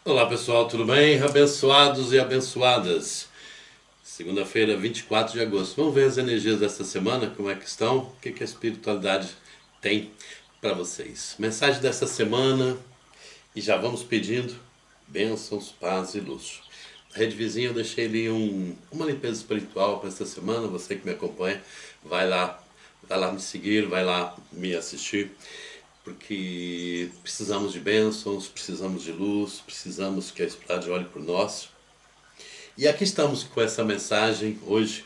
Olá pessoal, tudo bem? Abençoados e abençoadas. Segunda-feira, 24 de agosto. Vamos ver as energias desta semana, como é que estão? O que a espiritualidade tem para vocês? Mensagem dessa semana e já vamos pedindo bênçãos, paz e luz. Na Rede Vizinha eu deixei ali uma limpeza espiritual para esta semana. Você que me acompanha, vai lá me seguir, vai lá me assistir, porque precisamos de bênçãos, precisamos de luz, precisamos que a espiritualidade olhe por nós. E aqui estamos com essa mensagem hoje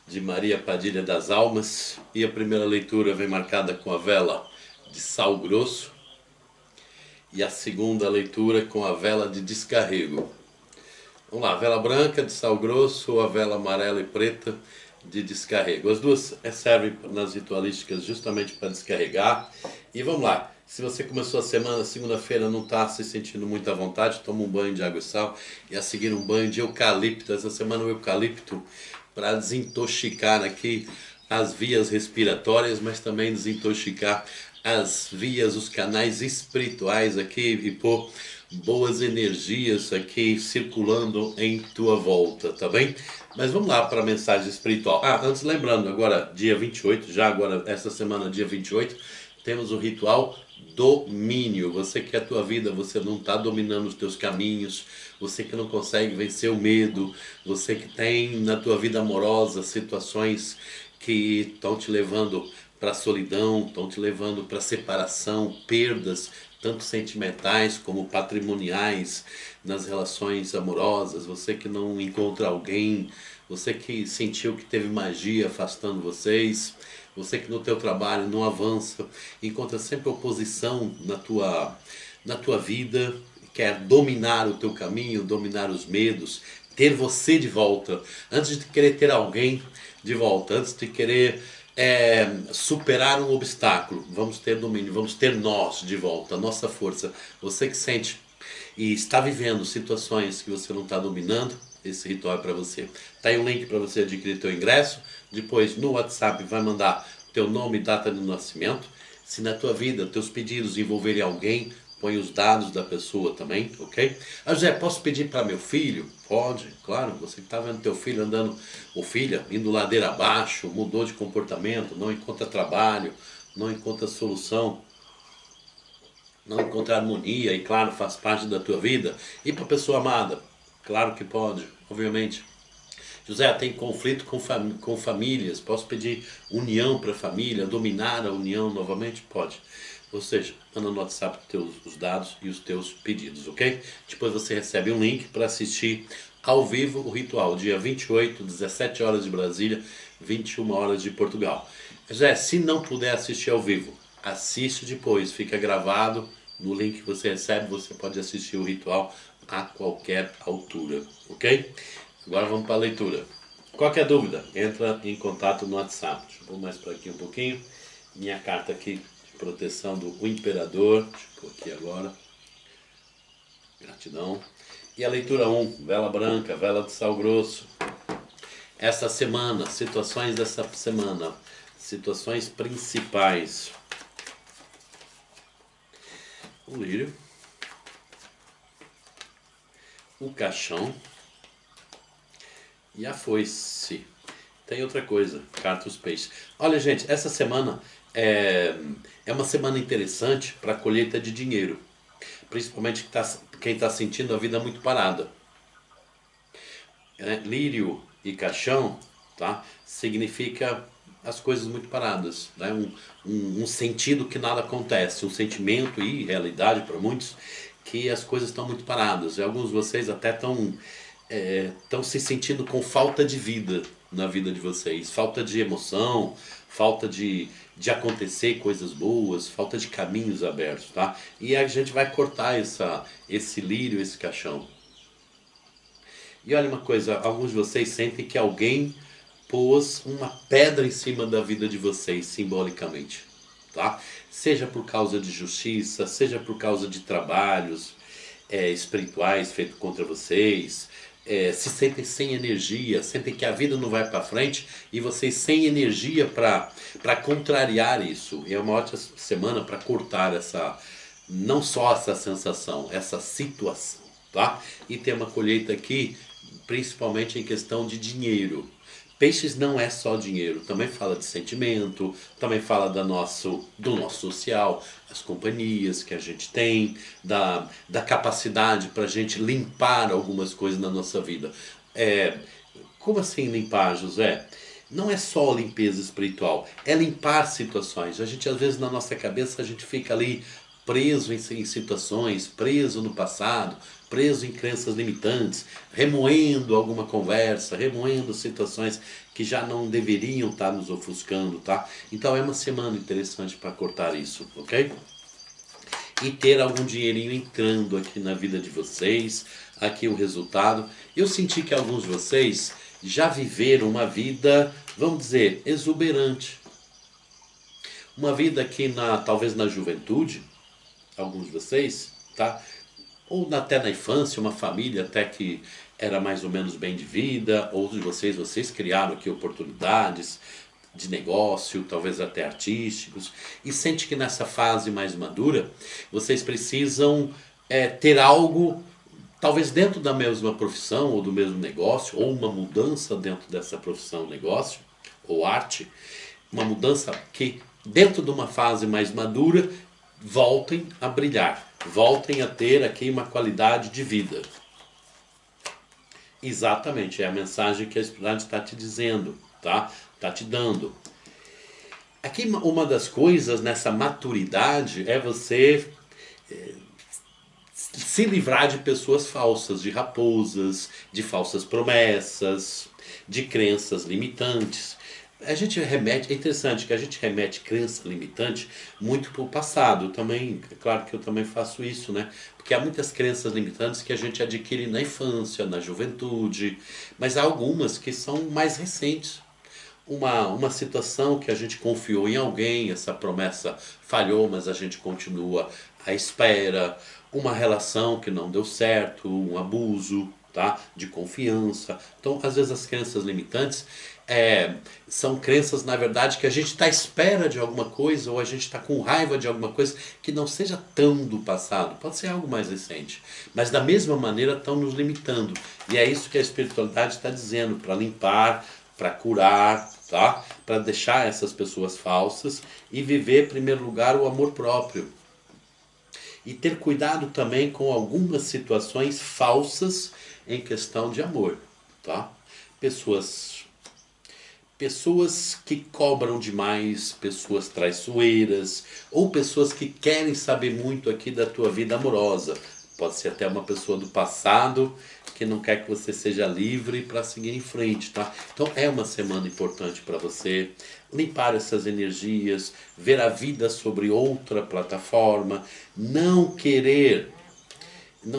de Maria Padilha das Almas, e a primeira leitura vem marcada com a vela de sal grosso e a segunda leitura com a vela de descarrego. Vamos lá, a vela branca de sal grosso ou a vela amarela e preta de descarrego. As duas servem nas ritualísticas justamente para descarregar. E vamos lá, se você começou a semana, segunda-feira, não está se sentindo muito à vontade, toma um banho de água e sal e a seguir um banho de eucalipto. Essa semana o eucalipto para desintoxicar aqui as vias respiratórias, mas também desintoxicar as vias, os canais espirituais aqui e pôr boas energias aqui circulando em tua volta, tá bem? Mas vamos lá para a mensagem espiritual. Antes lembrando, agora dia 28, já agora essa semana dia 28, temos o ritual domínio. Você quer a tua vida, você não está dominando os teus caminhos, você que não consegue vencer o medo, você que tem na tua vida amorosa situações que estão te levando para a solidão, estão te levando para a separação, perdas, tanto sentimentais como patrimoniais nas relações amorosas, você que não encontra alguém, você que sentiu que teve magia afastando vocês, você que no teu trabalho não avança, encontra sempre oposição na tua vida, quer dominar o teu caminho, dominar os medos, ter você de volta, antes de querer ter alguém de volta, antes de querer superar um obstáculo, vamos ter domínio, vamos ter nós de volta, a nossa força. Você que sente e está vivendo situações que você não está dominando, esse ritual é para você. Tá aí um link para você adquirir teu ingresso. Depois no WhatsApp vai mandar teu nome e data de nascimento. Se na tua vida teus pedidos envolverem alguém, põe os dados da pessoa também, ok? José, posso pedir para meu filho? Pode, claro. Você que está vendo teu filho andando, ou filha, indo ladeira abaixo, mudou de comportamento, não encontra trabalho, não encontra solução, não encontra harmonia, e claro, faz parte da tua vida. E para a pessoa amada? Claro que pode, obviamente. José, tem conflito com famílias, posso pedir união para a família, dominar a união novamente? Pode. Ou seja, manda no WhatsApp os dados e os teus pedidos, ok? Depois você recebe um link para assistir ao vivo o ritual, dia 28, 17 horas de Brasília, 21 horas de Portugal. José, se não puder assistir ao vivo, assiste depois, fica gravado no link que você recebe, você pode assistir o ritual a qualquer altura, ok? Agora vamos para a leitura. Qualquer dúvida, entra em contato no WhatsApp. Deixa eu pôr mais para aqui um pouquinho. Minha carta aqui de proteção do Imperador. Deixa eu pôr aqui agora. Gratidão. E a leitura 1, vela branca, vela de sal grosso. Essa semana, situações dessa semana, situações principais. O lírio, o caixão e a foice. Tem outra coisa, carta os peixes. Olha, gente, essa semana é uma semana interessante para a colheita de dinheiro. Principalmente quem está sentindo a vida muito parada. Lírio e caixão, tá? Significa as coisas muito paradas, né? Um sentido que nada acontece, um sentimento e realidade para muitos que as coisas estão muito paradas. E alguns de vocês até estão se sentindo com falta de vida na vida de vocês, falta de emoção, falta de acontecer coisas boas, falta de caminhos abertos, tá? E a gente vai cortar esse lírio, esse caixão. E olha uma coisa, alguns de vocês sentem que alguém pôs uma pedra em cima da vida de vocês, simbolicamente, tá? Seja por causa de justiça, seja por causa de trabalhos espirituais feitos contra vocês, se sentem sem energia, sentem que a vida não vai para frente e vocês sem energia para contrariar isso. E é uma ótima semana para cortar não só essa sensação, essa situação. tá? E tem uma colheita aqui, principalmente em questão de dinheiro. Peixes não é só dinheiro, também fala de sentimento, também fala do nosso social, as companhias que a gente tem, da capacidade para a gente limpar algumas coisas na nossa vida. É, como assim limpar, José? Não é só limpeza espiritual, é limpar situações. A gente, às vezes, na nossa cabeça, a gente fica ali preso em situações, preso no passado, preso em crenças limitantes, remoendo alguma conversa, remoendo situações que já não deveriam estar nos ofuscando, tá? Então é uma semana interessante para cortar isso, ok? E ter algum dinheirinho entrando aqui na vida de vocês, aqui o resultado. Eu senti que alguns de vocês já viveram uma vida, vamos dizer, exuberante. Uma vida que talvez na juventude, alguns de vocês, tá? Ou até na infância, uma família até que era mais ou menos bem de vida, ou de vocês criaram aqui oportunidades de negócio, talvez até artísticos, e sente que nessa fase mais madura, vocês precisam ter algo, talvez dentro da mesma profissão, ou do mesmo negócio, ou uma mudança dentro dessa profissão, negócio, ou arte, uma mudança que dentro de uma fase mais madura, voltem a brilhar, voltem a ter aqui uma qualidade de vida. Exatamente, é a mensagem que a espiritualidade está te dizendo, tá? Está te dando. Aqui uma das coisas nessa maturidade é você se livrar de pessoas falsas, de raposas, de falsas promessas, de crenças limitantes. A gente remete, é interessante que a gente remete crença limitante muito para o passado. Também, é claro que eu também faço isso, né? Porque há muitas crenças limitantes que a gente adquire na infância, na juventude, mas há algumas que são mais recentes. Uma situação que a gente confiou em alguém, essa promessa falhou, mas a gente continua à espera, uma relação que não deu certo, um abuso, tá? De confiança. Então, às vezes as crenças limitantes são crenças, na verdade, que a gente está à espera de alguma coisa ou a gente está com raiva de alguma coisa que não seja tão do passado, pode ser algo mais recente, mas da mesma maneira estão nos limitando. E é isso que a espiritualidade está dizendo, para limpar, para curar, tá? Para deixar essas pessoas falsas e viver, em primeiro lugar, o amor próprio. E ter cuidado também com algumas situações falsas em questão de amor, tá? Pessoas que cobram demais, pessoas traiçoeiras, ou pessoas que querem saber muito aqui da tua vida amorosa. Pode ser até uma pessoa do passado que não quer que você seja livre para seguir em frente, tá? Então é uma semana importante para você limpar essas energias, ver a vida sobre outra plataforma, não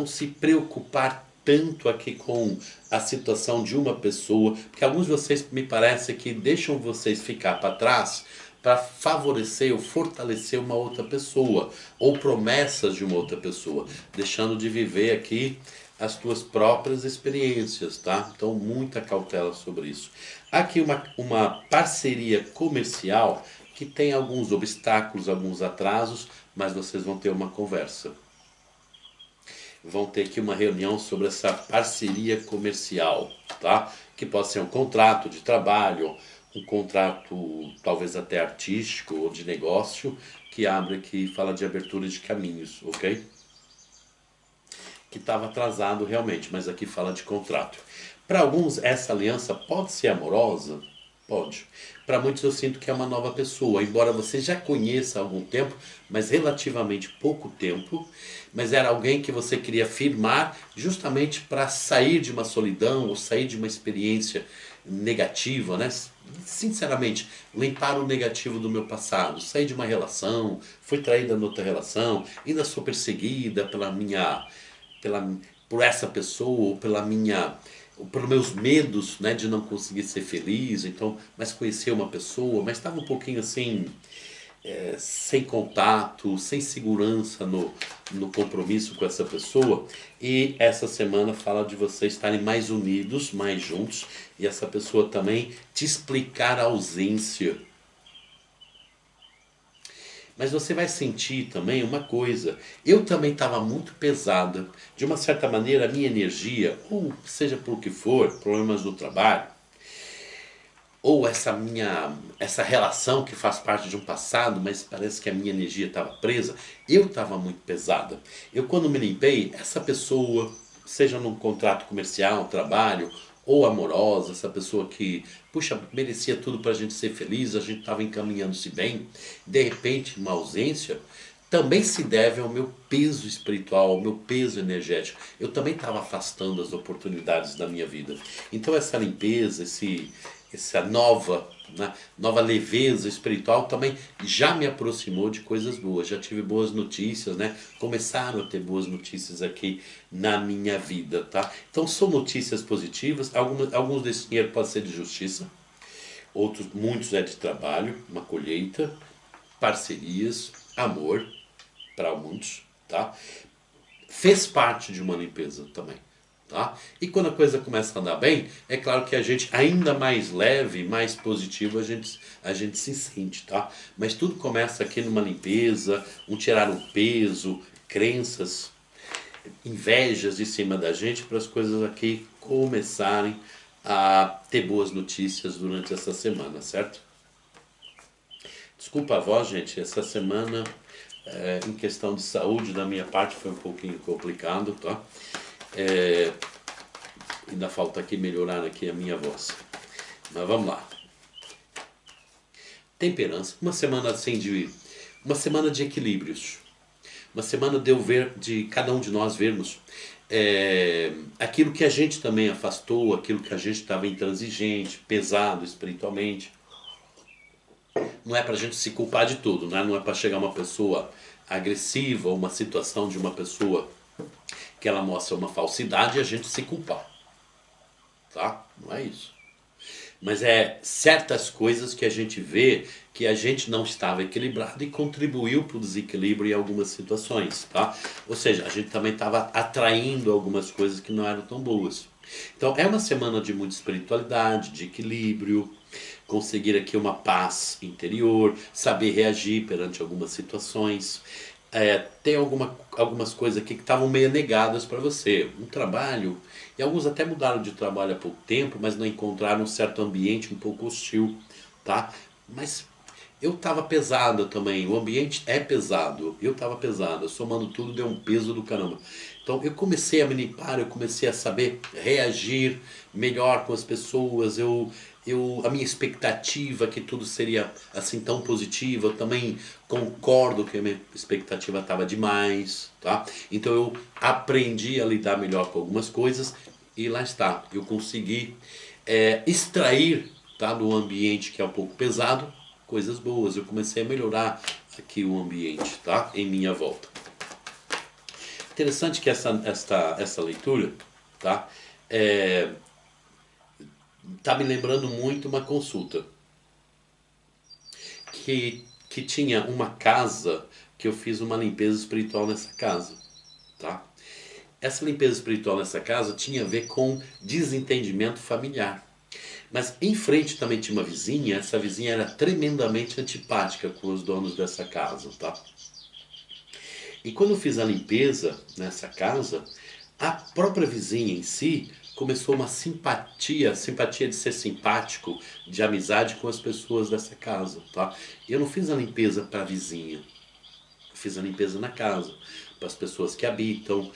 se preocupar tanto aqui com a situação de uma pessoa, porque alguns de vocês me parece que deixam vocês ficar para trás para favorecer ou fortalecer uma outra pessoa, ou promessas de uma outra pessoa, deixando de viver aqui as tuas próprias experiências, tá? Então muita cautela sobre isso. Aqui uma parceria comercial que tem alguns obstáculos, alguns atrasos, mas vocês vão ter uma conversa. Vão ter aqui uma reunião sobre essa parceria comercial, tá? Que pode ser um contrato de trabalho, um contrato talvez até artístico ou de negócio, que abre aqui, fala de abertura de caminhos, ok? Que estava atrasado realmente, mas aqui fala de contrato. Para alguns, essa aliança pode ser amorosa? Pode. Para muitos eu sinto que é uma nova pessoa, embora você já conheça há algum tempo, mas relativamente pouco tempo, mas era alguém que você queria firmar justamente para sair de uma solidão ou sair de uma experiência negativa, né? Sinceramente, limpar o negativo do meu passado, sair de uma relação, fui traída noutra relação, ainda sou perseguida por essa pessoa ou pelos meus medos, né, de não conseguir ser feliz, então, mas conhecer uma pessoa, mas estava um pouquinho assim, sem contato, sem segurança no compromisso com essa pessoa, e essa semana fala de vocês estarem mais unidos, mais juntos, e essa pessoa também te explicar a ausência. Mas você vai sentir também uma coisa. Eu também estava muito pesada. De uma certa maneira, a minha energia, ou seja por que for, problemas do trabalho, ou essa relação que faz parte de um passado, mas parece que a minha energia estava presa, eu estava muito pesada. Eu quando me limpei, essa pessoa, seja num contrato comercial, trabalho, ou amorosa, essa pessoa que, puxa, merecia tudo para a gente ser feliz, a gente estava encaminhando-se bem, de repente uma ausência, também se deve ao meu peso espiritual, ao meu peso energético. Eu também estava afastando as oportunidades da minha vida. Então essa limpeza, essa nova leveza espiritual também já me aproximou de coisas boas. Já tive boas notícias, né? Começaram a ter boas notícias aqui na minha vida, tá? Então são notícias positivas. Alguns desse dinheiro pode ser de justiça, outros, muitos é de trabalho, uma colheita, parcerias, amor para muitos, tá? Fez parte de uma limpeza também. Tá? E quando a coisa começa a andar bem, é claro que a gente ainda mais leve, mais positivo a gente se sente, tá? Mas tudo começa aqui numa limpeza, um tirar o peso, crenças, invejas de cima da gente para as coisas aqui começarem a ter boas notícias durante essa semana, certo? Desculpa a voz, gente, essa semana em questão de saúde da minha parte foi um pouquinho complicado, tá? Ainda falta aqui melhorar aqui a minha voz. Mas vamos lá. Temperança. Uma semana assim uma semana de equilíbrios. Uma semana de eu ver, de cada um de nós vermos aquilo que a gente também afastou, aquilo que a gente estava intransigente, pesado espiritualmente. Não é pra gente se culpar de tudo, né? Não é para chegar uma pessoa agressiva ou uma situação de uma pessoa que ela mostra uma falsidade e a gente se culpar. Tá? Não é isso. Mas é certas coisas que a gente vê que a gente não estava equilibrado e contribuiu para o desequilíbrio em algumas situações, tá? Ou seja, a gente também estava atraindo algumas coisas que não eram tão boas. Então é uma semana de muita espiritualidade, de equilíbrio, conseguir aqui uma paz interior, saber reagir perante algumas situações. Tem algumas coisas aqui que estavam meio negadas para você. Um trabalho, e alguns até mudaram de trabalho há pouco tempo, mas não encontraram um certo ambiente um pouco hostil, tá? Mas eu estava pesada também, o ambiente é pesado, eu estava pesada, somando tudo deu um peso do caramba. Então eu comecei a me limpar, eu comecei a saber reagir melhor com as pessoas, a minha expectativa que tudo seria assim tão positiva, eu também concordo que a minha expectativa estava demais, tá? Então eu aprendi a lidar melhor com algumas coisas e lá está, eu consegui extrair, tá, do ambiente que é um pouco pesado, coisas boas. Eu comecei a melhorar aqui o ambiente, tá, em minha volta. Interessante que essa leitura, tá, tá me lembrando muito uma consulta que tinha uma casa que eu fiz uma limpeza espiritual nessa casa, tá? Essa limpeza espiritual nessa casa tinha a ver com desentendimento familiar. Mas em frente também tinha uma vizinha, essa vizinha era tremendamente antipática com os donos dessa casa, tá? E quando eu fiz a limpeza nessa casa, a própria vizinha em si começou uma simpatia de ser simpático, de amizade com as pessoas dessa casa, tá? Eu não fiz a limpeza para a vizinha, eu fiz a limpeza na casa, para as pessoas que habitam.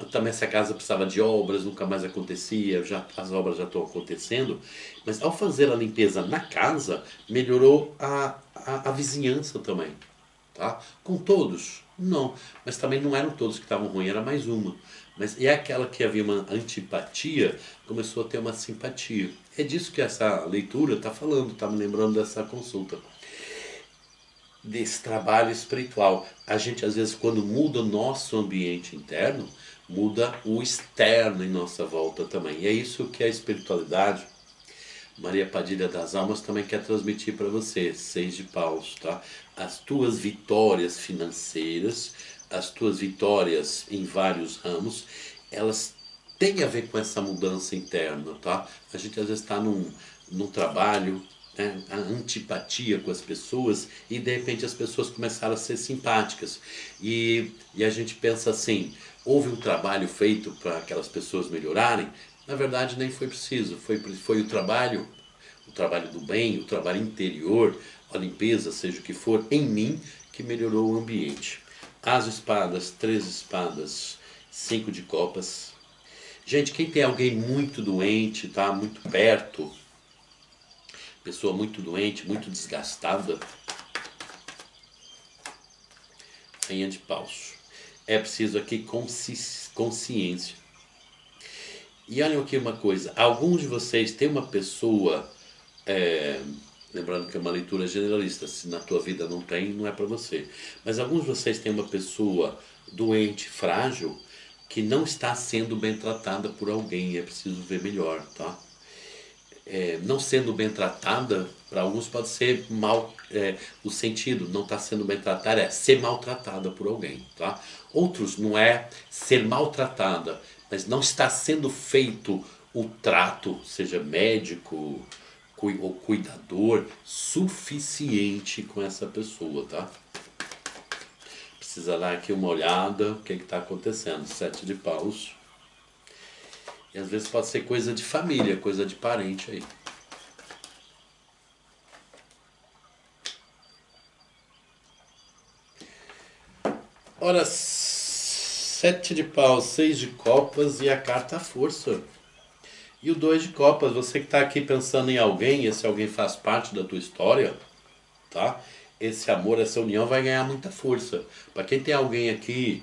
Também essa casa precisava de obras, nunca mais acontecia, as obras já estão acontecendo, mas ao fazer a limpeza na casa, melhorou a vizinhança também. Tá? Com todos? Não. Mas também não eram todos que estavam ruins, era mais uma. Mas é aquela que havia uma antipatia, começou a ter uma simpatia. É disso que essa leitura está falando, está me lembrando dessa consulta. Desse trabalho espiritual. A gente, às vezes, quando muda o nosso ambiente interno, muda o externo em nossa volta também. E é isso que a espiritualidade, Maria Padilha das Almas, também quer transmitir para você, 6 de paus, tá? As tuas vitórias financeiras, as tuas vitórias em vários ramos, elas têm a ver com essa mudança interna, tá? A gente às vezes está num trabalho, né, a antipatia com as pessoas e de repente as pessoas começaram a ser simpáticas. E a gente pensa assim, houve um trabalho feito para aquelas pessoas melhorarem? Na verdade nem foi preciso, foi o trabalho do bem, o trabalho interior, a limpeza, seja o que for, em mim, que melhorou o ambiente. As espadas, 3 espadas, 5 de copas. Gente, quem tem alguém muito doente, tá? Muito perto, pessoa muito doente, muito desgastada, rainha de paus. É preciso aqui consciência. E olhem aqui uma coisa, alguns de vocês têm uma pessoa, é, lembrando que é uma leitura generalista, se na tua vida não tem, não é para você. Mas alguns de vocês têm uma pessoa doente, frágil, que não está sendo bem tratada por alguém, é preciso ver melhor, tá? Não sendo bem tratada, para alguns pode ser mal, o sentido não está sendo bem tratada é ser maltratada por alguém, tá? Outros não é ser maltratada, mas não está sendo feito o trato, seja médico ou cuidador, suficiente com essa pessoa, tá? Precisa dar aqui uma olhada, o que está acontecendo, 7 de paus. E às vezes pode ser coisa de família, coisa de parente aí. Ora, 7 de paus, 6 de copas e a carta força. E o 2 de copas, você que está aqui pensando em alguém, esse alguém faz parte da tua história, tá? Esse amor, essa união vai ganhar muita força. Para quem tem alguém aqui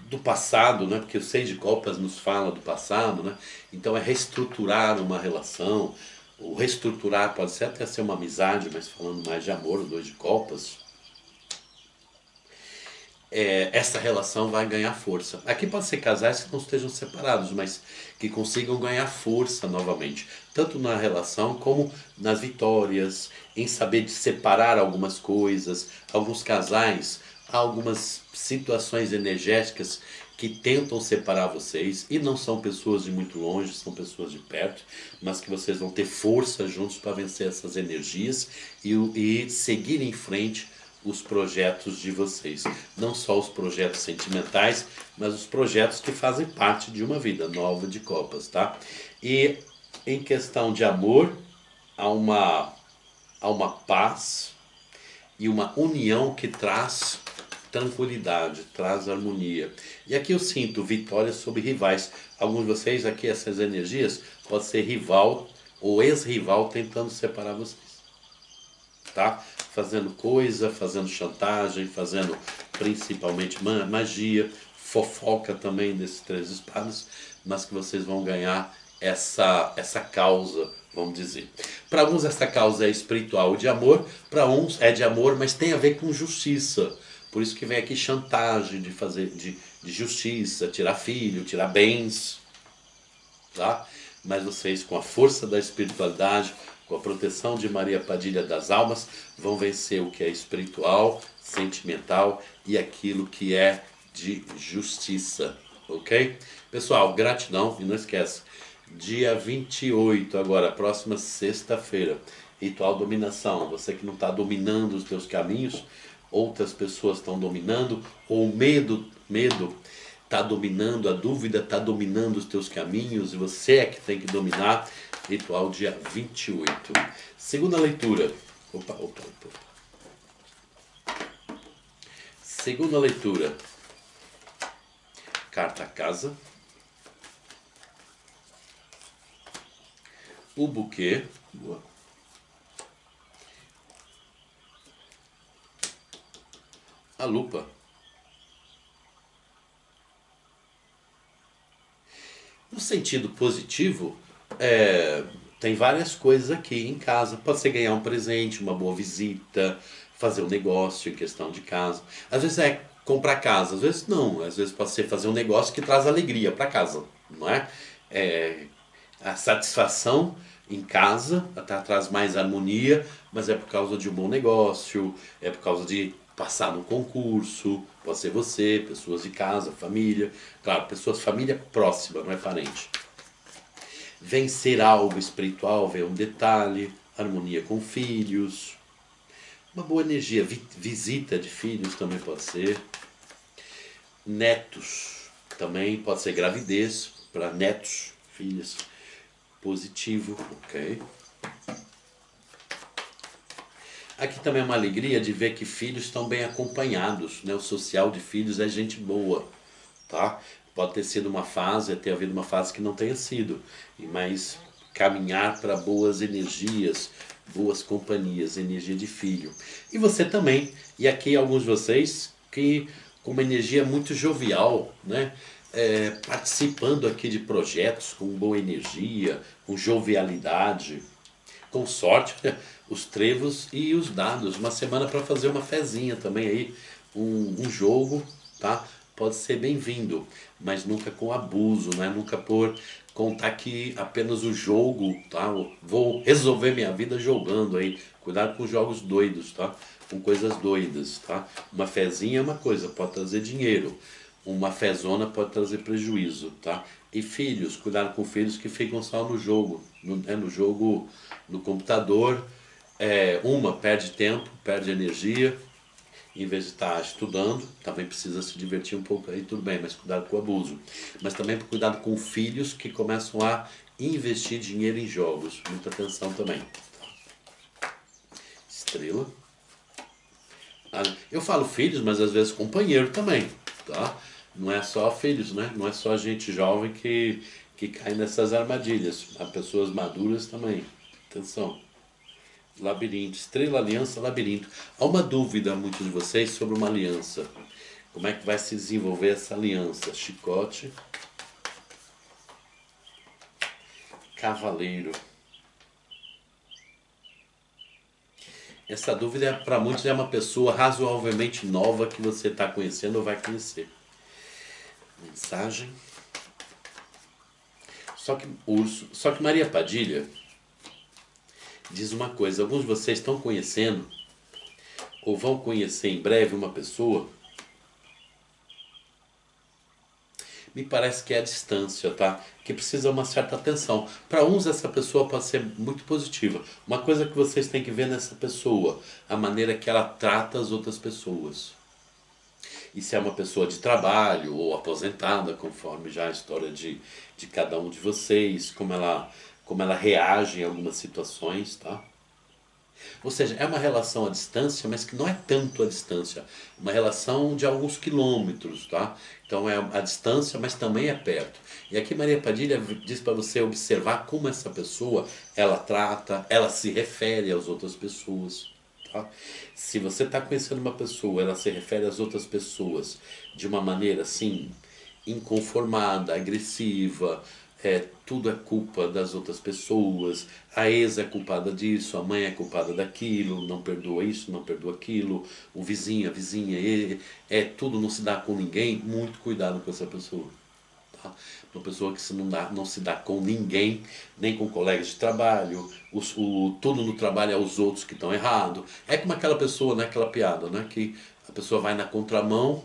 do passado, né? Porque o 6 de copas nos fala do passado, né? Então é reestruturar uma relação. O reestruturar pode ser até ser uma amizade, mas falando mais de amor, o 2 de copas. Essa relação vai ganhar força. Aqui pode ser casais que não estejam separados, mas que consigam ganhar força novamente, tanto na relação como nas vitórias, em saber de separar algumas coisas. Alguns casais, há algumas situações energéticas que tentam separar vocês e não são pessoas de muito longe, são pessoas de perto, mas que vocês vão ter força juntos para vencer essas energias e seguir em frente os projetos de vocês. Não só os projetos sentimentais, mas os projetos que fazem parte de uma vida nova de copas, tá? E em questão de amor, há uma paz e uma união que traz tranquilidade, traz harmonia. E aqui eu sinto vitórias sobre rivais. Alguns de vocês aqui, essas energias, pode ser rival ou ex-rival tentando separar vocês. Tá? Fazendo coisa, fazendo chantagem, fazendo principalmente magia, fofoca também desses 3 espadas, mas que vocês vão ganhar essa causa, vamos dizer. Para alguns essa causa é espiritual de amor, para uns é de amor, mas tem a ver com justiça. Por isso que vem aqui chantagem de fazer de justiça, tirar filho, tirar bens, tá? Mas vocês, com a força da espiritualidade, com a proteção de Maria Padilha das Almas, vão vencer o que é espiritual, sentimental e aquilo que é de justiça, ok? Pessoal, gratidão e não esquece, dia 28 agora, próxima sexta-feira, ritual dominação. Você que não está dominando os teus caminhos, outras pessoas estão dominando, ou medo está dominando, a dúvida está dominando os teus caminhos e você é que tem que dominar. Ritual dia 28. Segunda leitura. Opa. Segunda leitura. Carta casa. O buquê. Boa. A lupa. No sentido positivo, tem várias coisas aqui em casa. Pode ser ganhar um presente, uma boa visita, fazer um negócio em questão de casa. Às vezes é comprar casa, às vezes não. Às vezes pode ser fazer um negócio que traz alegria para casa, não é? A satisfação em casa traz mais harmonia, mas é por causa de um bom negócio, é por causa de passar no concurso, pode ser você, pessoas de casa, família, claro, pessoas, família próxima, não é parente. Vencer algo espiritual, ver um detalhe, harmonia com filhos, uma boa energia, visita de filhos também pode ser, netos também pode ser gravidez para netos, filhas, positivo, ok. Aqui também é uma alegria de ver que filhos estão bem acompanhados, né? O social de filhos é gente boa, tá? Pode ter sido uma fase, ter havido uma fase que não tenha sido, mas caminhar para boas energias, boas companhias, energia de filho. E você também, e aqui alguns de vocês que com uma energia muito jovial, né? Participando aqui de projetos com boa energia, com jovialidade, com sorte, os trevos e os dados. Uma semana para fazer uma fezinha também aí, um jogo, tá? Pode ser bem-vindo, mas nunca com abuso, né? Nunca por contar que apenas o jogo, tá? Vou resolver minha vida jogando aí. Cuidado com jogos doidos, tá? Com coisas doidas, tá? Uma fezinha é uma coisa, pode trazer dinheiro. Uma fezona pode trazer prejuízo, tá? E filhos, cuidado com filhos que ficam só no jogo, no jogo, no computador. Uma perde tempo, perde energia, em vez de estar estudando, também precisa se divertir um pouco aí, tudo bem, mas cuidado com o abuso. Mas também cuidado com filhos que começam a investir dinheiro em jogos, muita atenção também. Estrela. Eu falo filhos, mas às vezes companheiro também, tá? Não é só filhos, né? Não é só gente jovem que cai nessas armadilhas. Há pessoas maduras também. Atenção. Labirinto, estrela, aliança, labirinto. Há uma dúvida a muitos de vocês sobre uma aliança. Como é que vai se desenvolver essa aliança? Chicote. Cavaleiro. Essa dúvida para muitos é uma pessoa razoavelmente nova que você está conhecendo ou vai conhecer. Mensagem. Só que Maria Padilha diz uma coisa, alguns de vocês estão conhecendo ou vão conhecer em breve uma pessoa, me parece que é a distância, tá? Que precisa uma certa atenção. Para uns essa pessoa pode ser muito positiva. Uma coisa que vocês têm que ver nessa pessoa, a maneira que ela trata as outras pessoas. E se é uma pessoa de trabalho ou aposentada, conforme já a história de cada um de vocês, como ela reage em algumas situações, tá? Ou seja, é uma relação à distância, mas que não é tanto a distância. Uma relação de alguns quilômetros, tá? Então é a distância, mas também é perto. E aqui Maria Padilha diz para você observar como essa pessoa, ela trata, ela se refere às outras pessoas. Tá? Se você está conhecendo uma pessoa, ela se refere às outras pessoas de uma maneira assim, inconformada, agressiva, tudo é culpa das outras pessoas, a ex é culpada disso, a mãe é culpada daquilo, não perdoa isso, não perdoa aquilo, o vizinho, a vizinha, tudo não se dá com ninguém, muito cuidado com essa pessoa. Tá? Uma pessoa que não se dá com ninguém, nem com colegas de trabalho, tudo no trabalho é os outros que estão errados. É como aquela pessoa, né, aquela piada, né, que a pessoa vai na contramão,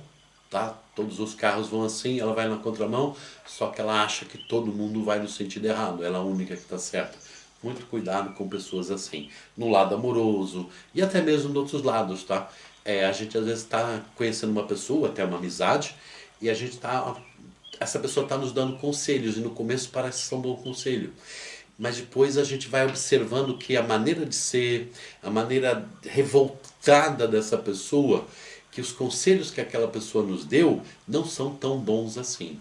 tá? Todos os carros vão assim, ela vai na contramão, só que ela acha que todo mundo vai no sentido errado, ela é a única que está certa. Muito cuidado com pessoas assim, no lado amoroso e até mesmo nos outros lados, tá? A gente às vezes está conhecendo uma pessoa, até uma amizade, e essa pessoa está nos dando conselhos, e no começo parece ser um bom conselho. Mas depois a gente vai observando que a maneira de ser, a maneira revoltada dessa pessoa, que os conselhos que aquela pessoa nos deu não são tão bons assim.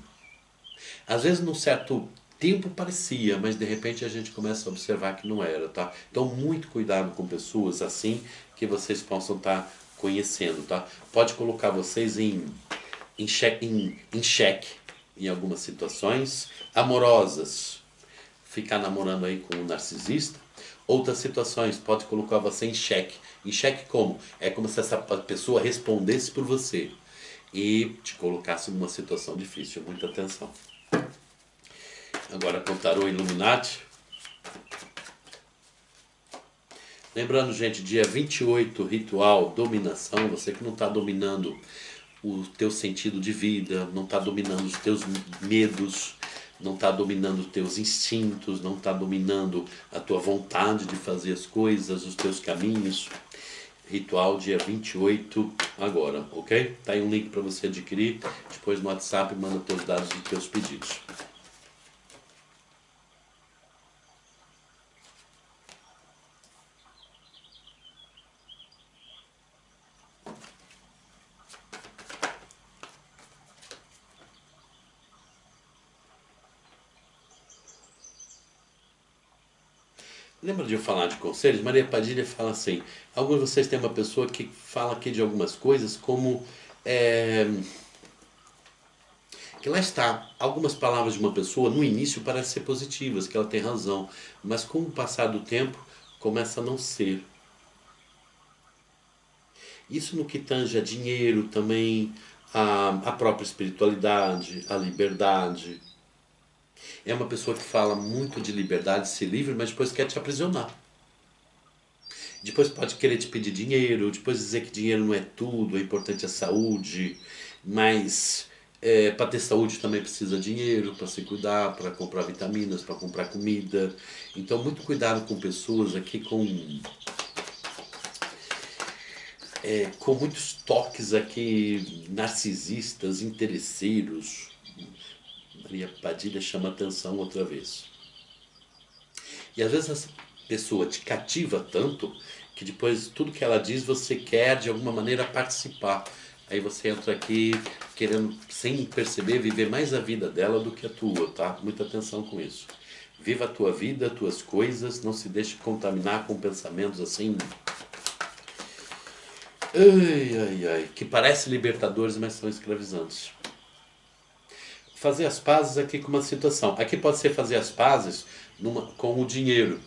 Às vezes num certo tempo parecia, mas de repente a gente começa a observar que não era, tá? Então muito cuidado com pessoas assim que vocês possam estar conhecendo, tá? Pode colocar vocês em xeque em algumas situações amorosas, ficar namorando aí com um narcisista. Outras situações pode colocar você em xeque. Em xeque como? É como se essa pessoa respondesse por você e te colocasse numa situação difícil. Muita atenção. Agora com o tarô Illuminati. Lembrando, gente, dia 28, ritual, dominação. Você que não está dominando o teu sentido de vida, não está dominando os teus medos, não está dominando os teus instintos, não está dominando a tua vontade de fazer as coisas, os teus caminhos. Ritual dia 28 agora, ok? Tá aí um link para você adquirir, depois no WhatsApp manda teus dados e teus pedidos. Lembra de eu falar de conselhos? Maria Padilha fala assim, alguns de vocês têm uma pessoa que fala aqui de algumas coisas como... que lá está, algumas palavras de uma pessoa no início parecem ser positivas, que ela tem razão, mas com o passar do tempo começa a não ser. Isso no que tange a dinheiro também, a própria espiritualidade, a liberdade. É uma pessoa que fala muito de liberdade, ser livre, mas depois quer te aprisionar. Depois pode querer te pedir dinheiro, depois dizer que dinheiro não é tudo, é importante a saúde, mas para ter saúde também precisa de dinheiro, para se cuidar, para comprar vitaminas, para comprar comida. Então muito cuidado com pessoas aqui com muitos toques aqui narcisistas, interesseiros. Maria Padilha chama atenção outra vez. E às vezes essa pessoa te cativa tanto que depois tudo que ela diz você quer de alguma maneira participar. Aí você entra aqui querendo, sem perceber, viver mais a vida dela do que a tua, tá? Muita atenção com isso. Viva a tua vida, as tuas coisas, não se deixe contaminar com pensamentos assim... que parecem libertadores, mas são escravizantes. Fazer as pazes aqui com uma situação. Aqui pode ser fazer as pazes com o dinheiro.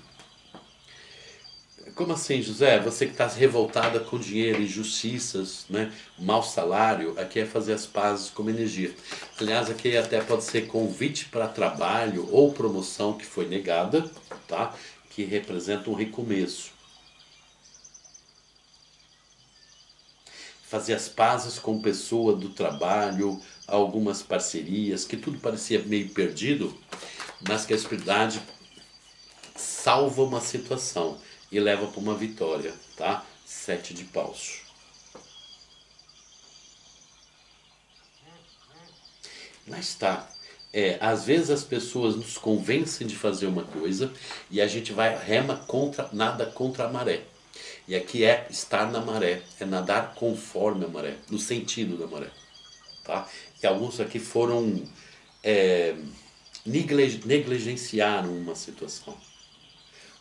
Como assim, José? Você que está revoltada com dinheiro, injustiças, né? Mau salário, aqui é fazer as pazes com energia. Aliás, aqui até pode ser convite para trabalho ou promoção que foi negada, tá? Que representa um recomeço. Fazer as pazes com pessoa do trabalho, algumas parcerias, que tudo parecia meio perdido, mas que a espiritualidade salva uma situação e leva para uma vitória, tá? 7 de paus. Lá está. Às vezes as pessoas nos convencem de fazer uma coisa e a gente nada contra a maré. E aqui é estar na maré, é nadar conforme a maré, no sentido da maré. Tá? E alguns aqui foram negligenciaram uma situação.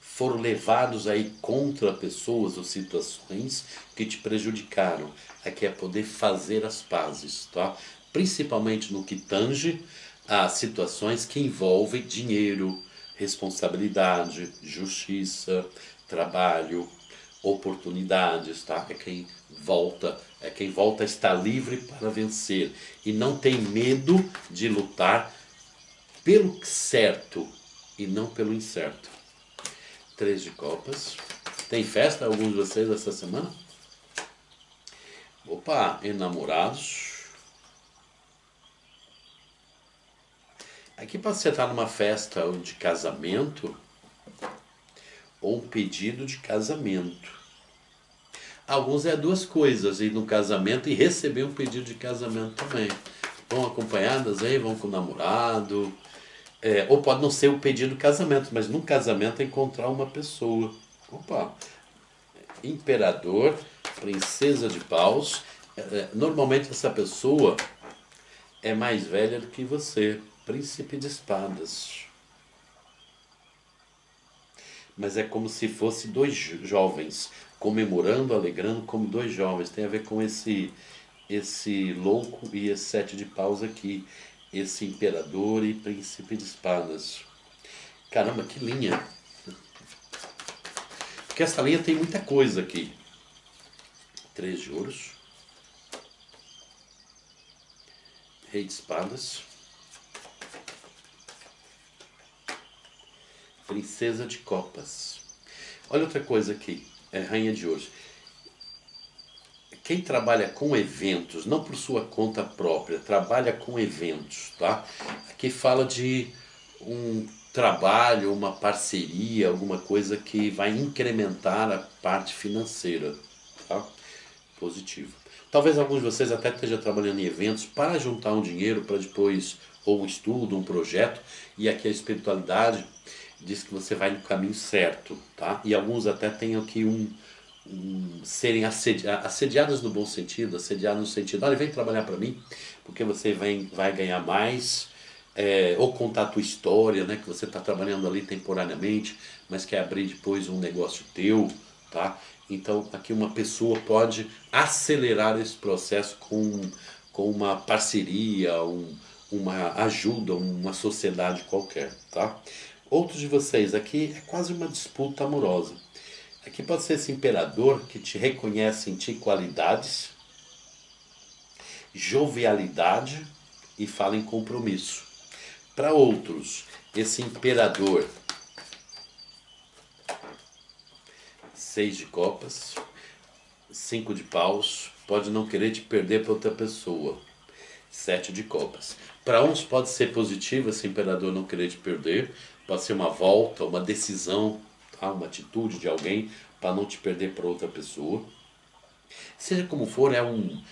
Foram levados aí contra pessoas ou situações que te prejudicaram. Aqui é poder fazer as pazes, tá? Principalmente no que tange a situações que envolvem dinheiro, responsabilidade, justiça, trabalho, oportunidades, tá? É quem volta a estar livre para vencer e não tem medo de lutar pelo certo e não pelo incerto. 3 de copas. Tem festa alguns de vocês essa semana? Opa, enamorados. Aqui pode você estar numa festa de casamento ou um pedido de casamento. Alguns é duas coisas, ir no casamento e receber um pedido de casamento também. Vão acompanhadas aí, vão com o namorado. Ou pode não ser o pedido de casamento, mas num casamento é encontrar uma pessoa. Opa! Imperador, princesa de paus. Normalmente essa pessoa é mais velha do que você. Príncipe de espadas. Mas é como se fosse dois jovens comemorando, alegrando como dois jovens. Tem a ver com esse louco e esse 7 de paus aqui. Esse imperador e príncipe de espadas. Caramba, que linha! Porque essa linha tem muita coisa aqui. 3 de ouros. Rei de espadas. Princesa de copas. Olha outra coisa aqui. Rainha de ouros. Quem trabalha com eventos, não por sua conta própria, trabalha com eventos, tá? Aqui fala de um trabalho, uma parceria, alguma coisa que vai incrementar a parte financeira, tá? Positivo. Talvez alguns de vocês até estejam trabalhando em eventos para juntar um dinheiro para depois, ou um estudo, um projeto, e aqui a espiritualidade diz que você vai no caminho certo, tá? E alguns até têm aqui serem assediados no bom sentido, assediados no sentido, olha, vem trabalhar para mim, porque você vai ganhar mais, ou contar a tua história, né, que você está trabalhando ali temporariamente, mas quer abrir depois um negócio teu, tá? Então aqui uma pessoa pode acelerar esse processo com uma parceria, uma ajuda, uma sociedade qualquer, tá? Outros de vocês aqui é quase uma disputa amorosa. Aqui pode ser esse imperador que te reconhece em ti qualidades, jovialidade e fala em compromisso. Para outros, esse imperador, 6 de copas, 5 de paus, pode não querer te perder para outra pessoa. 7 de copas. Para uns pode ser positivo esse imperador não querer te perder, pode ser uma volta, uma decisão, tá? Uma atitude de alguém para não te perder para outra pessoa. Seja como for, é um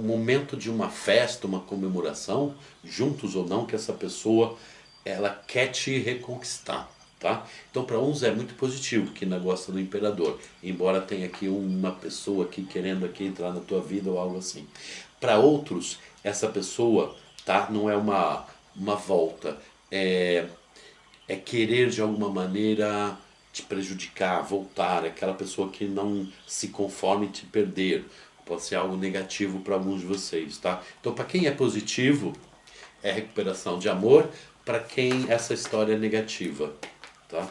momento de uma festa, uma comemoração, juntos ou não, que essa pessoa ela quer te reconquistar. Tá? Então para uns é muito positivo que ainda gosta do imperador, embora tenha aqui uma pessoa aqui querendo aqui entrar na tua vida ou algo assim. Para outros, essa pessoa, tá, não é uma volta, é querer de alguma maneira te prejudicar, voltar, é aquela pessoa que não se conforma em te perder. Pode ser algo negativo para alguns de vocês, tá? Então, para quem é positivo, é recuperação de amor, para quem essa história é negativa, tá?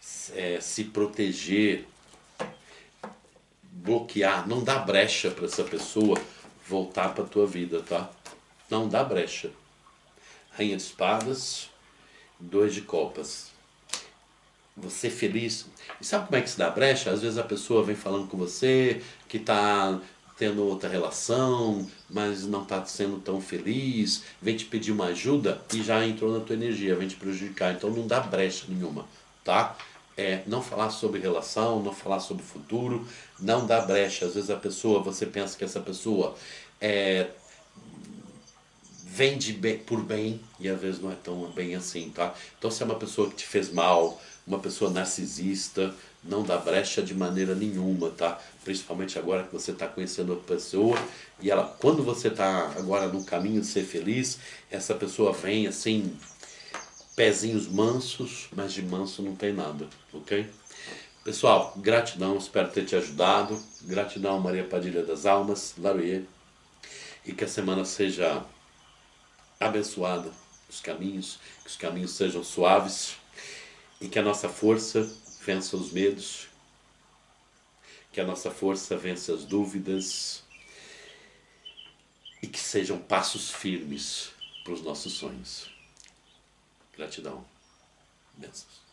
Se proteger, bloquear, não dá brecha para essa pessoa voltar para tua vida, tá? Não dá brecha. Rainha de espadas, 2 de copas. Você feliz. E sabe como é que se dá brecha? Às vezes a pessoa vem falando com você que tá tendo outra relação, mas não tá sendo tão feliz, vem te pedir uma ajuda e já entrou na tua energia, vem te prejudicar. Então não dá brecha nenhuma, tá? Não falar sobre relação, não falar sobre futuro, não dá brecha. Às vezes a pessoa, você pensa que essa pessoa vem por bem e às vezes não é tão bem assim, tá? Então se é uma pessoa que te fez mal, uma pessoa narcisista, não dá brecha de maneira nenhuma, tá? Principalmente agora que você está conhecendo a pessoa e ela, quando você está agora no caminho de ser feliz, essa pessoa vem assim, pezinhos mansos, mas de manso não tem nada, ok? Pessoal, gratidão, espero ter te ajudado. Gratidão, Maria Padilha das Almas, Laroie. E que a semana seja abençoada, que os caminhos sejam suaves e que a nossa força vença os medos, que a nossa força vença as dúvidas e que sejam passos firmes para os nossos sonhos. Gratidão. Bênçãos.